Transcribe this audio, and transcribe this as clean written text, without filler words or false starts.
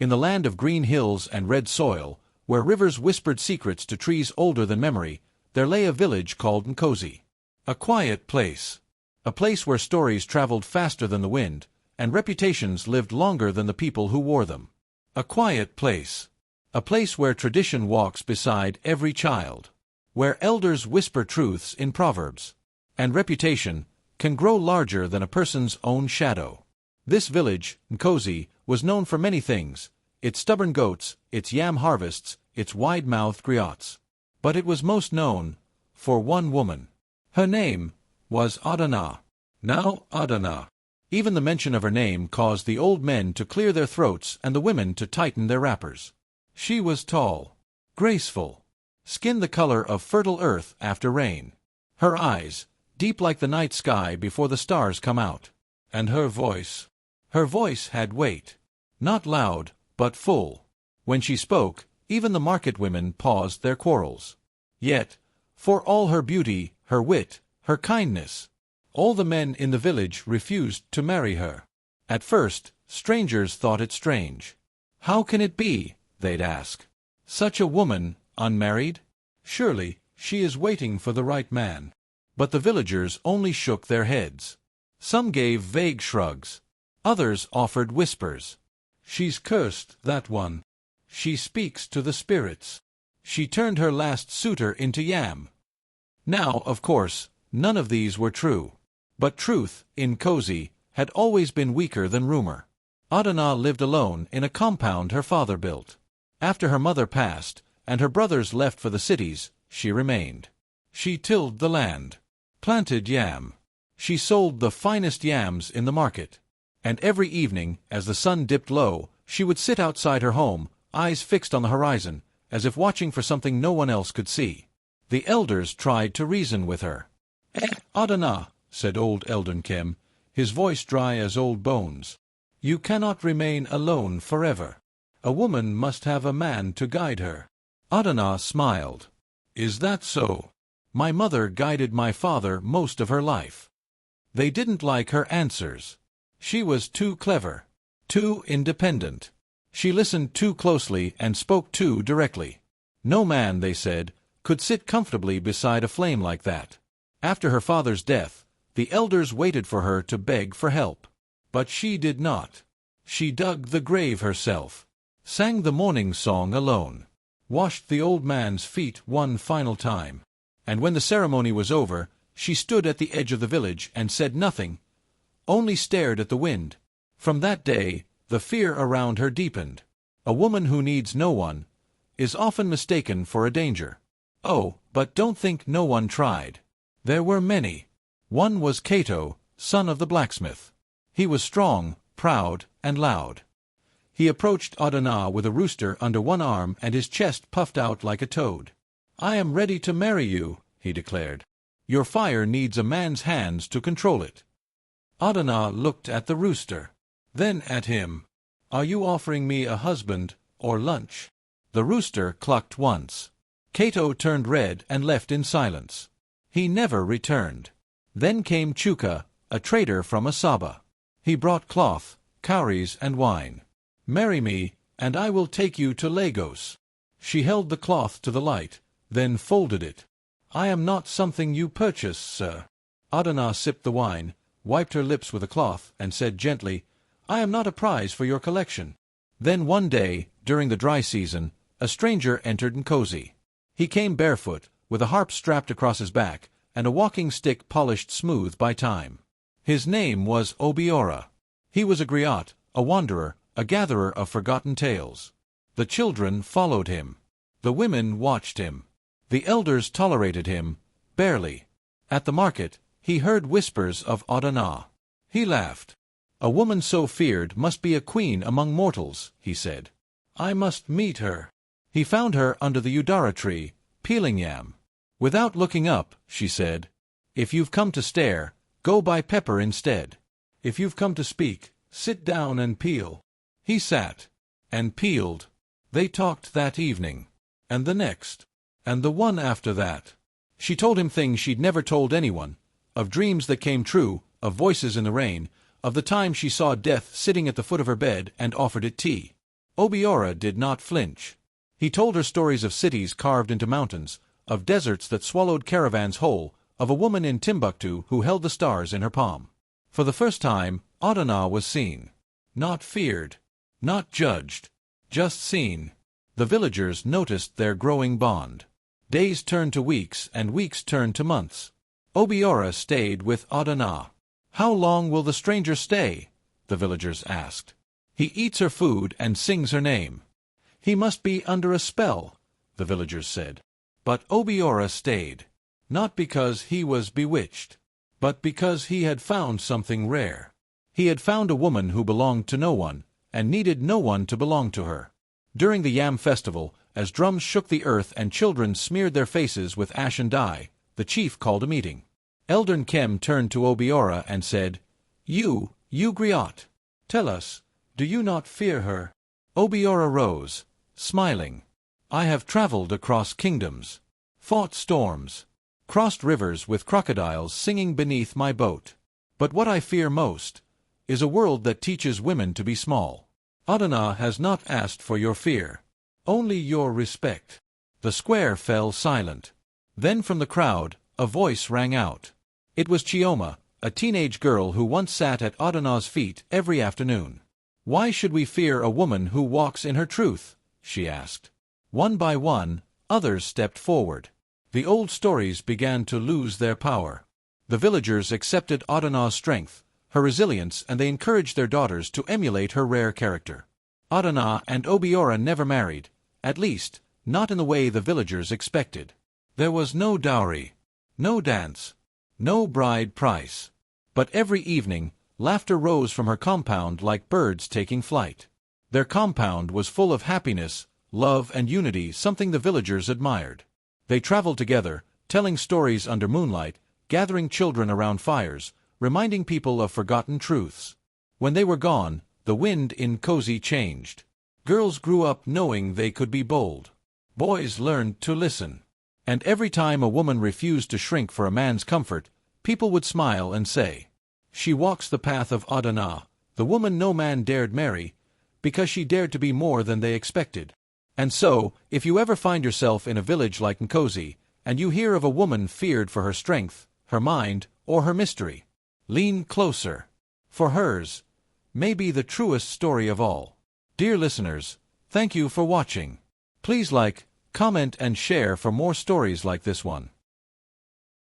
In the land of green hills and red soil, where rivers whispered secrets to trees older than memory, there lay a village called Nkosi. A quiet place. A place where stories traveled faster than the wind, and reputations lived longer than the people who wore them. A quiet place. A place where tradition walks beside every child. Where elders whisper truths in proverbs. And reputation can grow larger than a person's own shadow. This village, Nkosi, was known for many things: its stubborn goats, its yam harvests, its wide-mouthed griots. But it was most known for one woman. Her name was Adana. Now Adana. Even the mention of her name caused the old men to clear their throats and the women to tighten their wrappers. She was tall, graceful, skin the color of fertile earth after rain. Her eyes, deep like the night sky before the stars come out. And her voice. Her voice had weight. Not loud, but full. When she spoke, even the market women paused their quarrels. Yet, for all her beauty, her wit, her kindness, all the men in the village refused to marry her. At first, strangers thought it strange. How can it be, they'd ask. Such a woman, unmarried? Surely, she is waiting for the right man. But the villagers only shook their heads. Some gave vague shrugs. Others offered whispers. She's cursed, that one. She speaks to the spirits. She turned her last suitor into yam. Now, of course, none of these were true. But truth, in Nkosi, had always been weaker than rumor. Adana lived alone in a compound her father built. After her mother passed, and her brothers left for the cities, she remained. She tilled the land, planted yam. She sold the finest yams in the market. And every evening, as the sun dipped low, she would sit outside her home, eyes fixed on the horizon, as if watching for something no one else could see. The elders tried to reason with her. Adana, said old Eldenkem, his voice dry as old bones. You cannot remain alone forever. A woman must have a man to guide her. Adana smiled. Is that so? My mother guided my father most of her life. They didn't like her answers. She was too clever, too independent. She listened too closely and spoke too directly. No man, they said, could sit comfortably beside a flame like that. After her father's death, the elders waited for her to beg for help. But she did not. She dug the grave herself, sang the mourning song alone, washed the old man's feet one final time. And when the ceremony was over, she stood at the edge of the village and said nothing, only stared at the wind. From that day, the fear around her deepened. A woman who needs no one is often mistaken for a danger. Oh, but don't think no one tried. There were many. One was Cato, son of the blacksmith. He was strong, proud, and loud. He approached Adana with a rooster under one arm and his chest puffed out like a toad. I am ready to marry you, he declared. Your fire needs a man's hands to control it. Adana looked at the rooster, then at him. Are you offering me a husband or lunch? The rooster clucked once. Cato turned red and left in silence. He never returned. Then came Chuka, a trader from Asaba. He brought cloth, cowries, and wine. Marry me, and I will take you to Lagos. She held the cloth to the light, then folded it. I am not something you purchase, sir. Adana sipped the wine, wiped her lips with a cloth, and said gently, I am not a prize for your collection. Then one day, during the dry season, a stranger entered Nkosi. He came barefoot, with a harp strapped across his back, and a walking stick polished smooth by time. His name was Obiora. He was a griot, a wanderer, a gatherer of forgotten tales. The children followed him. The women watched him. The elders tolerated him, barely. At the market, he heard whispers of Adana. He laughed. A woman so feared must be a queen among mortals, he said. I must meet her. He found her under the udara tree, peeling yam. Without looking up, she said, If you've come to stare, go buy pepper instead. If you've come to speak, sit down and peel. He sat, and peeled. They talked that evening, and the next, and the one after that. She told him things she'd never told anyone, of dreams that came true, of voices in the rain, of the time she saw death sitting at the foot of her bed and offered it tea. Obiora did not flinch. He told her stories of cities carved into mountains, of deserts that swallowed caravans whole, of a woman in Timbuktu who held the stars in her palm. For the first time, Adana was seen. Not feared. Not judged. Just seen. The villagers noticed their growing bond. Days turned to weeks and weeks turned to months. Obiora stayed with Adana. "How long will the stranger stay?" the villagers asked. "He eats her food and sings her name." "He must be under a spell," the villagers said. But Obiora stayed. Not because he was bewitched, but because he had found something rare. He had found a woman who belonged to no one, and needed no one to belong to her. During the Yam festival, as drums shook the earth and children smeared their faces with ashen dye, the chief called a meeting. Elder Nkem turned to Obiora and said, You griot, tell us, do you not fear her?" Obiora rose, smiling. "I have traveled across kingdoms, fought storms, crossed rivers with crocodiles singing beneath my boat. But what I fear most is a world that teaches women to be small. Adana has not asked for your fear, only your respect." The square fell silent. Then from the crowd, a voice rang out. It was Chioma, a teenage girl who once sat at Adana's feet every afternoon. "Why should we fear a woman who walks in her truth?" she asked. One by one, others stepped forward. The old stories began to lose their power. The villagers accepted Adana's strength, her resilience, and they encouraged their daughters to emulate her rare character. Adana and Obiora never married, at least, not in the way the villagers expected. There was no dowry, no dance, no bride price. But every evening, laughter rose from her compound like birds taking flight. Their compound was full of happiness, love, and unity, something the villagers admired. They traveled together, telling stories under moonlight, gathering children around fires, reminding people of forgotten truths. When they were gone, the wind in Cozy changed. Girls grew up knowing they could be bold. Boys learned to listen. And every time a woman refused to shrink for a man's comfort, people would smile and say, "She walks the path of Adana, the woman no man dared marry, because she dared to be more than they expected." And so, if you ever find yourself in a village like Nkosi, and you hear of a woman feared for her strength, her mind, or her mystery, lean closer. For hers may be the truest story of all. Dear listeners, thank you for watching. Please like, comment, and share for more stories like this one.